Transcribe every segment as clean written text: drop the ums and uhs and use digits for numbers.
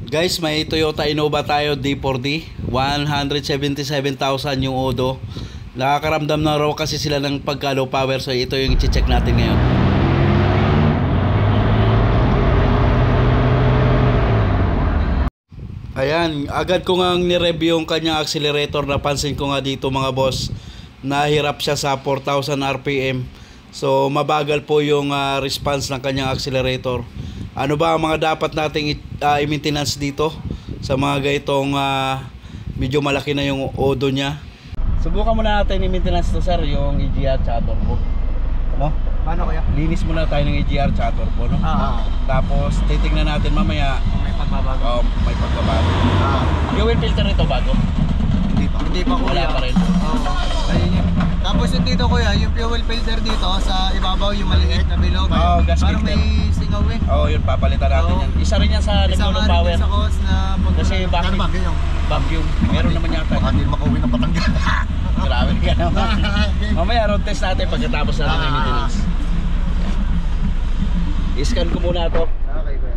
Guys, may Toyota Innova tayo D4D, 177,000 yung odo. Nakakaramdam na raw kasi sila ng pagka low power, so ito yung i-check natin ngayon. Ayan, agad ko nga ni-review yung kanyang accelerator. Napansin ko nga dito mga boss, nahirap siya sa 4,000 RPM. So mabagal po yung response ng kanyang accelerator. Ano ba ang mga dapat nating i-maintenance dito sa mga gaitong medyo malaki na yung odo niya? Subukan muna natin i-maintenance to sir, yung EGR tsaka turbo, no? Paano kaya? Linis muna tayo ng EGR tsaka turbo, no? Tapos titingnan natin mamaya May pagbabago. may pagbabago. Fuel filter ito bago? Hindi pa kuya. Wala pa rin. Ayun yun. Tapos yung dito kuya, yung fuel filter dito sa ibabaw, yung maliit na bilog. Gas parang filter. may singaw eh. Yun, papalitan natin yan. Isa rin yan sa Isa naglo nga power. rin sa cause na Kasi bakit? Vacuum. Meron naman yata. Baka hindi makauwi ng Batangas. Grabe ka naman. Mamaya road test natin pagkatapos natin ng maintenance. I-scan ko muna to. Okay kuya.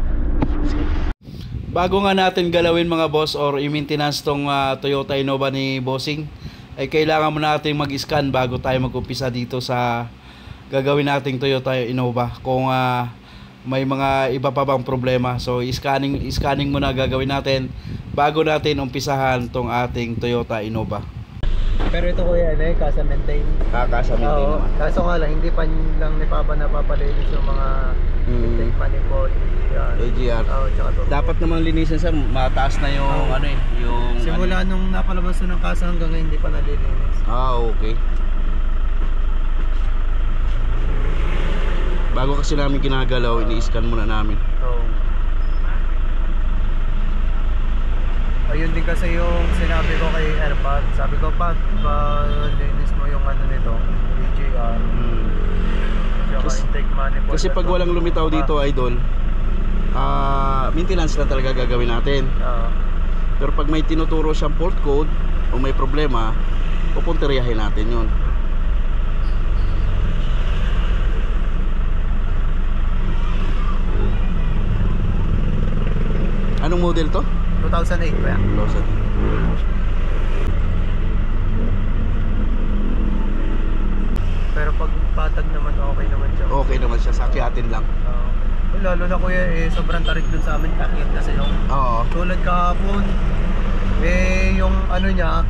Bago nga natin galawin mga boss or i-maintenance tong Toyota Innova ni Bossing, ay kailangan mo natin mag-scan bago tayo mag-umpisa dito sa gagawin nating Toyota Innova. Kung may mga iba pa bang problema, so i-scanning muna gagawin natin bago natin umpisahan tong ating Toyota Innova. Pero ito kuya, kasa maintain. Kasa maintain naman. Kaso nga lang, hindi pa lang ni Papa napapalinis yung mga intake manifold. AGR. Tsaka turbo. Dapat naman linisin sir, mataas na yung yung Simula nung napalabas na ng kasa hanggang ngayon, hindi pa nalilinis. okay. Bago kasi namin ginagalaw, ini-scan muna namin. Ayun din kasi yung sinabi ko kay Airpod. Sabi ko, linis mo yung nito, EGR. Tsaka intake manifold. Kasi pag walang lumitaw dito, idol, maintenance na talaga gagawin natin. Pero pag may tinuturo siyang fault code o may problema, pupunteriyahin natin yun. Anong model to? 2008 ba yan? 2000. Pero pag patag naman, okay naman siya. Okay naman siya, sakyatin lang. Lalo na kuya, sobrang tarik dun sa amin, kakit kasi yung tulad kahapon, yung niya,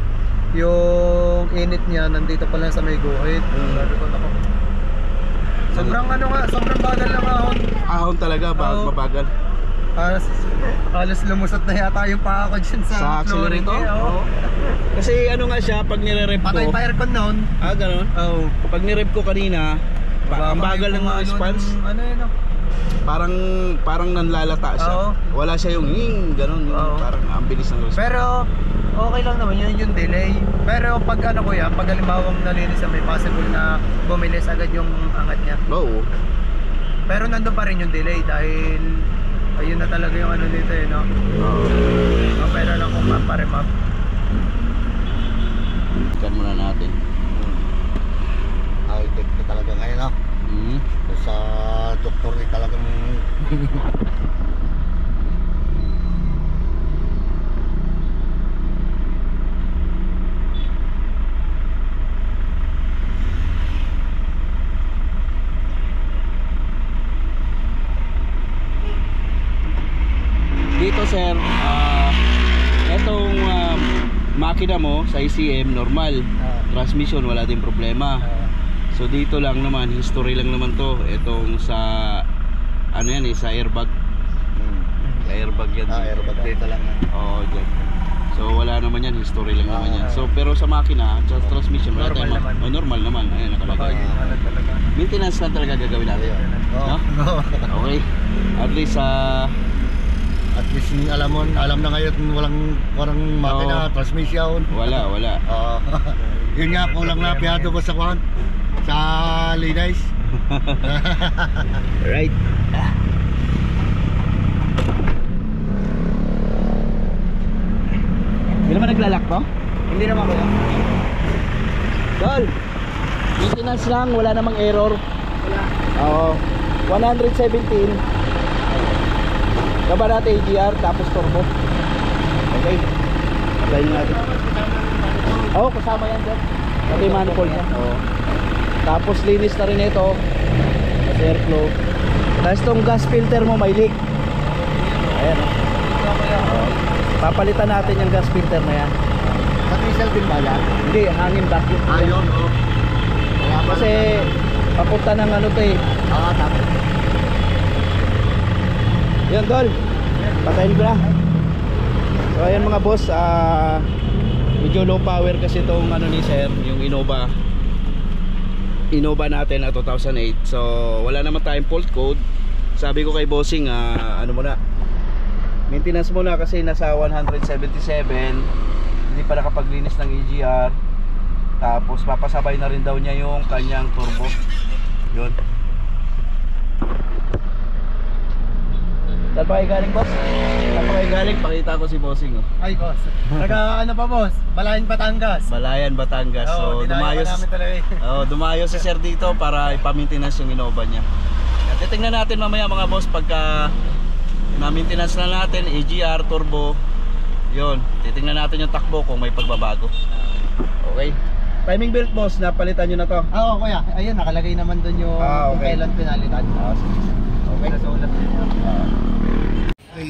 yung init niya nandito pa lang sa may guhit. Sabi ko, nako, sobrang sobrang bagal ng ahon. Ahon talaga, mabagal. Halos lumusot na yata yung paa ko dyan sa accelerator. Kasi nga siya, pag nire-rev ko, patay pa aircon noon. Ganon? Pag nire-rev ko kanina, ang bagal ng response. Parang nanlalata siya. Wala siya yung ganon, parang ang bilis ng response. Pero okay lang naman yun, yung delay. Pero pag kuya, pag halimbawang nalinis na, may possible na bumilis agad yung angat niya. Pero nandun pa rin yung delay dahil ayun na talaga yung nito no? Pero lang kung map. Scan muna natin. High-tech na talaga ngayon, no? Sa doktor ni talagang dito sir, etong makina mo sa ICM normal, transmission wala din problema. So dito lang naman, history lang naman to. Etong sa sa airbag. Sa airbag yan. airbag dito lang. Dyan. So wala naman yan, history lang naman yan. So pero sa makina, sa transmission wala tayong normal naman. Ayun nakalagay. Maintenance lang talaga gagawin natin. No? Okay. At least alam na ngayon walang makina, transmission. Wala. Yun nga, kulang na piyado ko sa Linays. Right. Hindi naman naglalak to? Hindi naman kuya. Tol, maintenance lang, wala namang error. Wala. 117. Gaba natin AGR tapos turbo. Okay. Patayin natin. Oo, kasama yan dyan. Pati manifold niya. Oo. Tapos linis na rin ito. Kasi airflow. Tapos itong gas filter mo may leak. Ayan. Oo. Papalitan natin yung gas filter na yan. Sa diesel din ba yan? Hindi, hangin vacuum. Ayun, oh. Kasi papunta ng ano to eh. Tapos. Yan tol, patayin ko na. So ayan mga boss, medyo low power kasi itong ano ni sir, yung Innova natin na 2008. So wala naman tayong fault code. Sabi ko kay bossing, ano muna, maintenance muna kasi nasa 177. Hindi pa nakapaglinis ng EGR. Tapos papasabay na rin daw niya yung kanyang turbo. Yun. Saan pa kayo galing, boss? Saan pa kayo galing? Pakita ko si bossing, oh. Ay, boss. Ano pa, boss? Balayan, Batangas. Balayan, Batangas. So dumayo si sir dito para ipa-maintenance yung Innova niya. At titingnan natin mamaya mga boss pagka ma-maintenance na natin EGR, turbo. Yun, titingnan natin yung takbo kung may pagbabago. Okay. Timing belt, boss, napalitan nyo na to. Oo, kuya. Ayun, nakalagay naman doon yung kung kailan pinalitan. Okay. Nasulat din yun. Ay,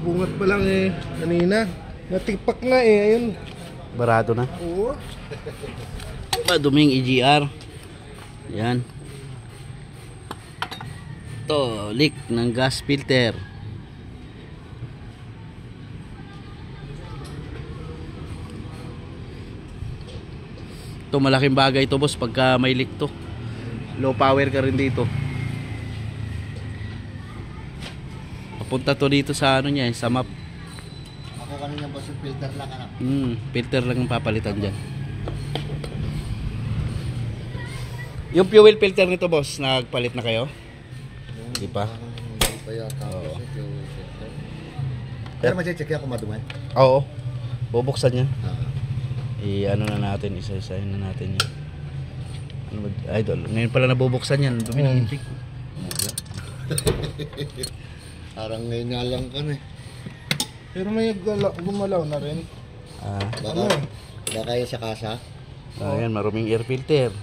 bungat pa lang eh. Kanina. Natipak nga eh. Ayun. Barado na. Oo. Maduming EGR. Yan. To, leak ng gas filter. Ito malaking bagay to boss pagka may leak to. Low power ka rin dito. Papunta to dito sa ano niya, sa map. Ako kanina boss, filter lang ano. Filter lang ang papalitan dyan. Yung fuel filter nito boss, nagpalit na kayo? Hindi pa? Hindi pa yata. Pero ma-check yan kung madumi. Oo. Bubuksan yan. I-ano na natin, isa-isahin na natin yan. Ano ba? Idol, ngayon pala nabubuksan yan. Dumi ng intake. Parang ngayon nga lang ka na eh. Pero may gumalaw na rin. Baka yung sa kasa. Ayan, maruming air filter.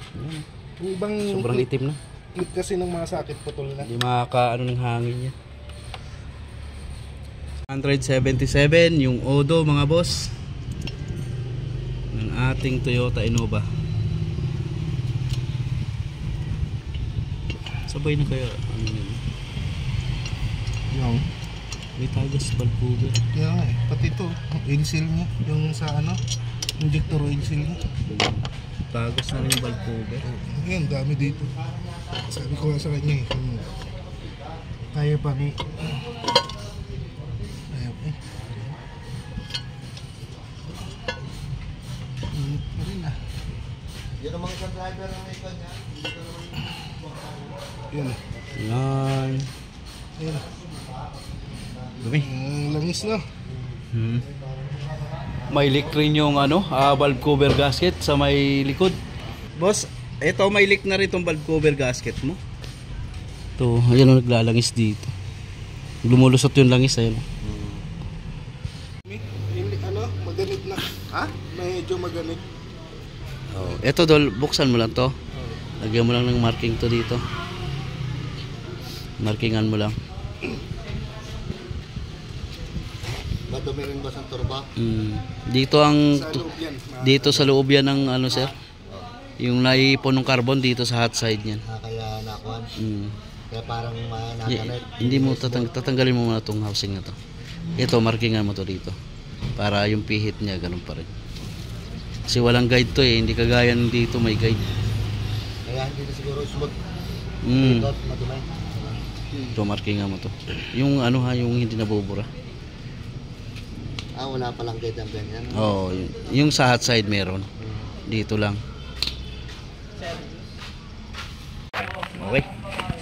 Ibang Sobrang itim na. clip kasi ng mga sakit putol na. Hindi makakaano ng hangin niya. 177 yung Odo mga boss ng ating Toyota Innova. Sabay na kaya ano yun? Yung May tagas balbuga. kaya nga eh, pati ito, oil seal niya, yung sa ano, injector oil seal niya. Tagas na rin yung balbuga. Ngayon, dami dito. Sabi ko nga sa kanya eh, kaya pa ni... Ayaw eh. Init pa rin ah. Yan ang mga isang driver ng may kanya. Yan. Yan. Yan. Dumi. Langis na. May leak rin yung ano, valve cover gasket sa may likod. Boss, ito may leak na rin itong valve cover gasket mo. Ito, ayan o, naglalangis dito. Lumulusot yung langis, ayan. Ano, maganit na. Ha? Medyo maganit. Oh, ito dol, buksan mo lang to. Lagyan mo lang ng marking to dito. Markingan mo lang. Madumi rin ba sa turba? Dito ang Sa loob yan. dito sa loob yan ng ano sir. Yung naipon ng carbon dito sa hot side niyan. Kaya nakuhan. Kaya parang nakanet. Hindi mo tatanggalin mo muna tong housing na to. Ito markingan mo to dito. Para yung pihit niya ganun pa rin. Kasi walang guide to eh, hindi kagaya ng dito may guide. Kaya hindi na siguro smooth. Madumi. Ito markingan mo to. Yung ano ha, yung hindi nabubura. Wala palang guide ang ganyan. Oo, yung sa hot side meron. Dito lang. Okay.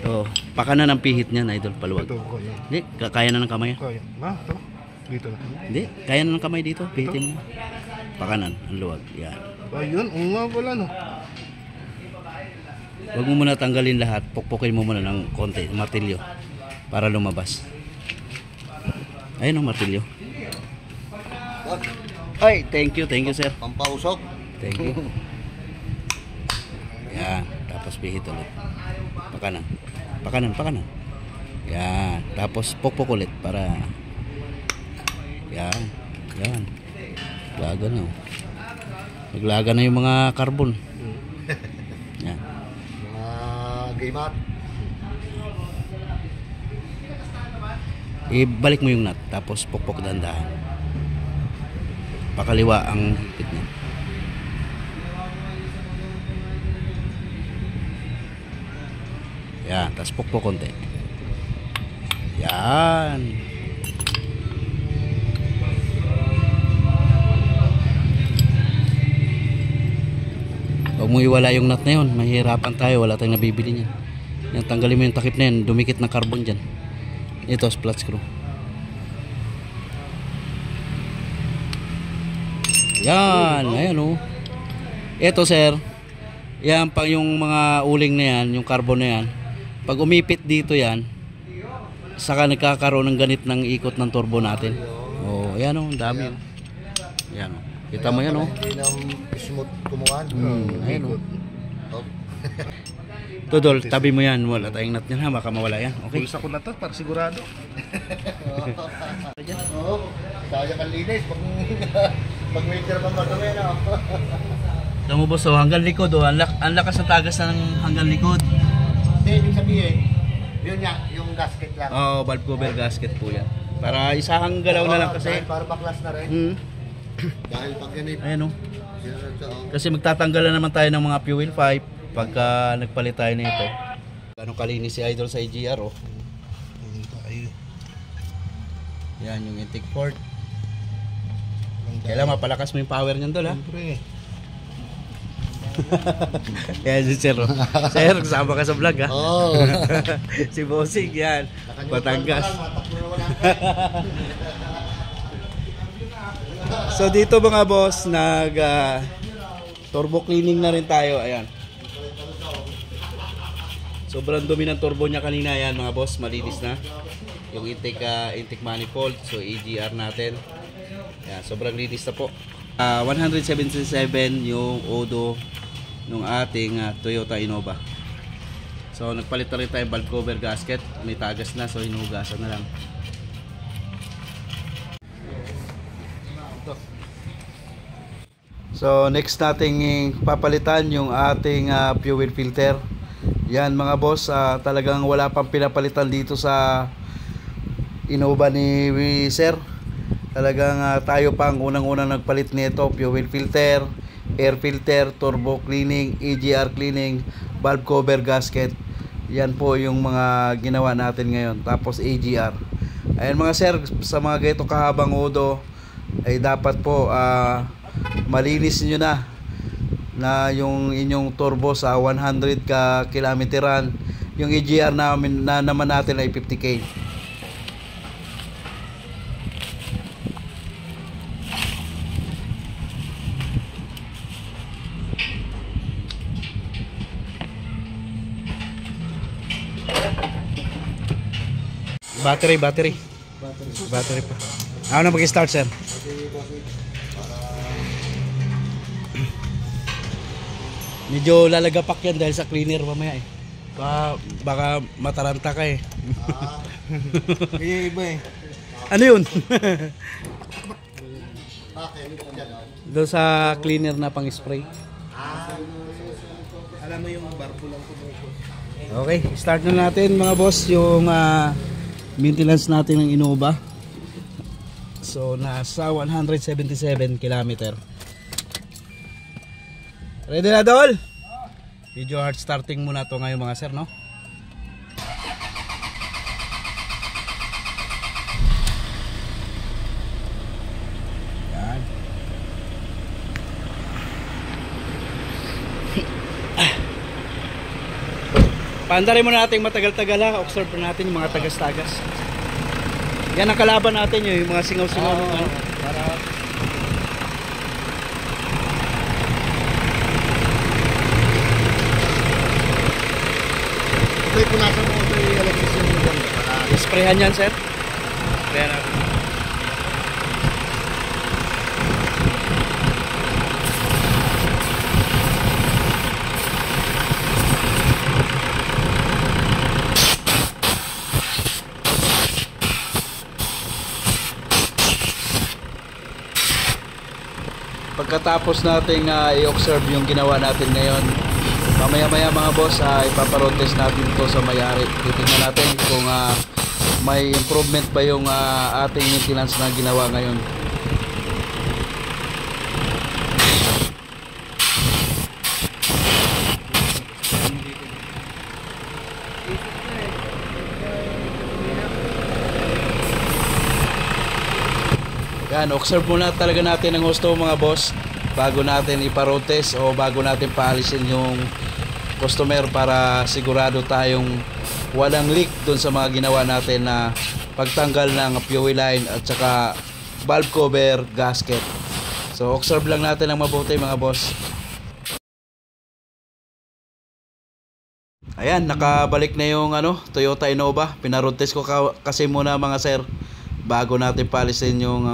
So, pakanan ang pihit niyan, idol, paluwag. Ito ko yun. Hindi, kaya na ng kamay. Kaya. Ito. Dito na. Hindi, kaya na ng kamay dito, pihitin mo. Pakanan, ang luwag. Yan. Ayun, nga pala no. Huwag mo muna tanggalin lahat, pukpukin mo muna ng konti, martilyo, para lumabas. Ayun ang martilyo. Ay, thank you sir. Pampausok. Thank you. Yan, tapos pihit ulit. Pakanan. Yan, tapos pokpok ulit para yan. Laga na. Naglaga na yung mga carbon. Yan. Mga gaymat. Ibalik mo yung nut, tapos pokpok dandahan. Pakaliwa ang higpit niya. Yan, tapos pokpok konti. Yan. Huwag mo iwala yung nut na yun, mahirapan tayo, wala tayong nabibili niyan. Yan, tanggalin mo yung takip na yan, dumikit na carbon dyan. Ito, flat screw. Yan, ayan o. Ito sir, yan pang yung mga uling na yan, yung carbon na yan. Pag umipit dito yan, saka nagkakaroon ng ganit ng ikot ng turbo natin. Oh, ayan o, ang dami o. Ayan o. Kita mo yan o. Hindi na smooth kumuhan. Ayan o. Tudol, tabi mo yan. Wala tayong nut yan ha, baka mawala yan. Okay. Pulsa ko na to para sigurado. Oo. Kaya kang linis. Pag may tira pang madumi na. Ito mo boss, hanggang likod o. Ang lakas sa tagas ng hanggang likod. Hindi, ibig sabihin, yun nga, yung gasket lang. Oo, valve cover gasket po yan. Para isahang galaw na lang kasi. Para baklas na rin. Dahil pag ganito. Ayan o. Kasi magtatanggal na naman tayo ng mga fuel pipe pagka nagpalit tayo nito. Ganun kalinis si Idol sa EGR oh. Yan yung intake port. Kailangan mapalakas mo yung power niyan Dol ha. Siyempre. Yan si Sir oh. Sir, kasama ka sa vlog ha. Oo. Si Bossing yan. Batangas. So dito mga boss, nag turbo cleaning na rin tayo. Ayan. Sobrang dumi ng turbo niya kanina yan mga boss, malinis na. Yung intake manifold, so EGR natin. Ayan, sobrang linis na po. 177 yung odo ng ating Toyota Innova. So nagpalit na rin tayo valve cover gasket, may tagas na so hinugasan na lang. So next nating papalitan yung ating fuel filter. Yan mga boss, talagang wala pang pinapalitan dito sa Innova ni Sir. Talagang tayo pang unang-unang nagpalit nito, fuel filter, air filter, turbo cleaning, EGR cleaning, valve cover gasket. Yan po yung mga ginawa natin ngayon. Tapos EGR. Ayan mga sir, sa mga ganito kahabang odo ay dapat po malinis niyo na yung inyong turbo sa 100 ka kilometeran. Yung EGR naman natin ay 50k. Battery pa. Ano na mag-start sir? Medyo lalagapak yan dahil sa cleaner mamaya eh. Baka mataranta ka eh. Iba eh. Ano yun? Doon sa cleaner na pang spray. Alam mo yung barko lang ko. Okay, start na natin mga boss yung maintenance natin ng Innova. So nasa 177 km. Ready na Dol? Video hard starting muna to ngayon mga sir, no? Yan. Paandarin muna natin matagal-tagal ha. Observe natin yung mga tagas-tagas. Yan ang kalaban natin yung mga singaw-singaw ng ano. Para Ito'y punasan mo ito yung electrician mo dyan. sprayhan yan sir. Sprayhan natin. pagkatapos nating i-observe yung ginawa natin ngayon, mamaya-maya mga boss, ipaparoad test natin ito sa may-ari. Titingnan natin kung may improvement ba yung ating maintenance na ginawa ngayon. Yan, observe muna talaga natin ang gusto mga boss bago natin ipa-road test o bago natin paalisin yung customer para sigurado tayong walang leak dun sa mga ginawa natin na pagtanggal ng fuel line at saka valve cover gasket. So observe lang natin ang mabuti mga boss. Ayan, nakabalik na yung Toyota Innova. Pina-road test ko kasi muna mga sir bago natin paalisin yung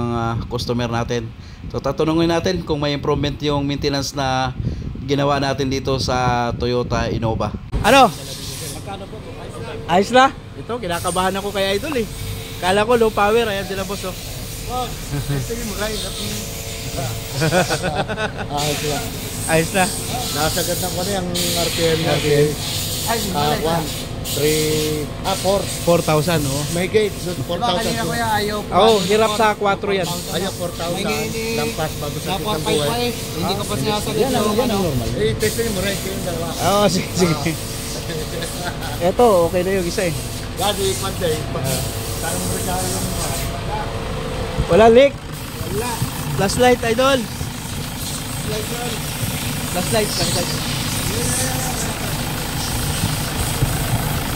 customer natin. So tatanungin natin kung may improvement yung maintenance na ginawa natin dito sa Toyota Innova. Ano? Ayos na? Ito, kinakabahan ako kay Idol eh. Kala ko low power, ayan sila boss oh. Ayos na. Nasagad ng ano yung RPM natin. 4,000 oh. May gate, 4,000. Kanina kuya ayaw. Oh, hirap sa 4 yan. Ayaw 4,000. Lampas bago sa kitang buhay. Hindi ka pa sinasagot Yan ang normal. Testing mo rin yung dalawa. Oo, sige. Eto, okay na yung isa eh. Gadi, ikmanda eh. Parang mo rin yung Wala leak. Wala. Flashlight, Idol. Flashlight.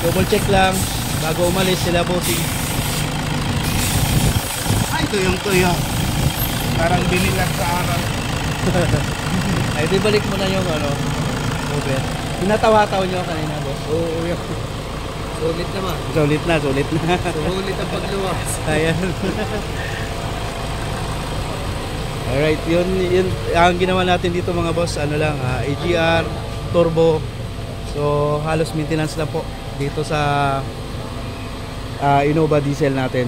Double check lang bago umalis sila bossing. Ay, ito yung tuyo. Parang binilag sa araw. Ay, di balik mo na yung over. Pinatawa-taw nyo kanina, boss. Oo, yun. Sulit naman. Sulit na. Sulit ang pagluwas. Ayan. Alright, yun ang ginawa natin dito mga boss. AGR, turbo. So, halos maintenance lang po dito sa Innova diesel natin.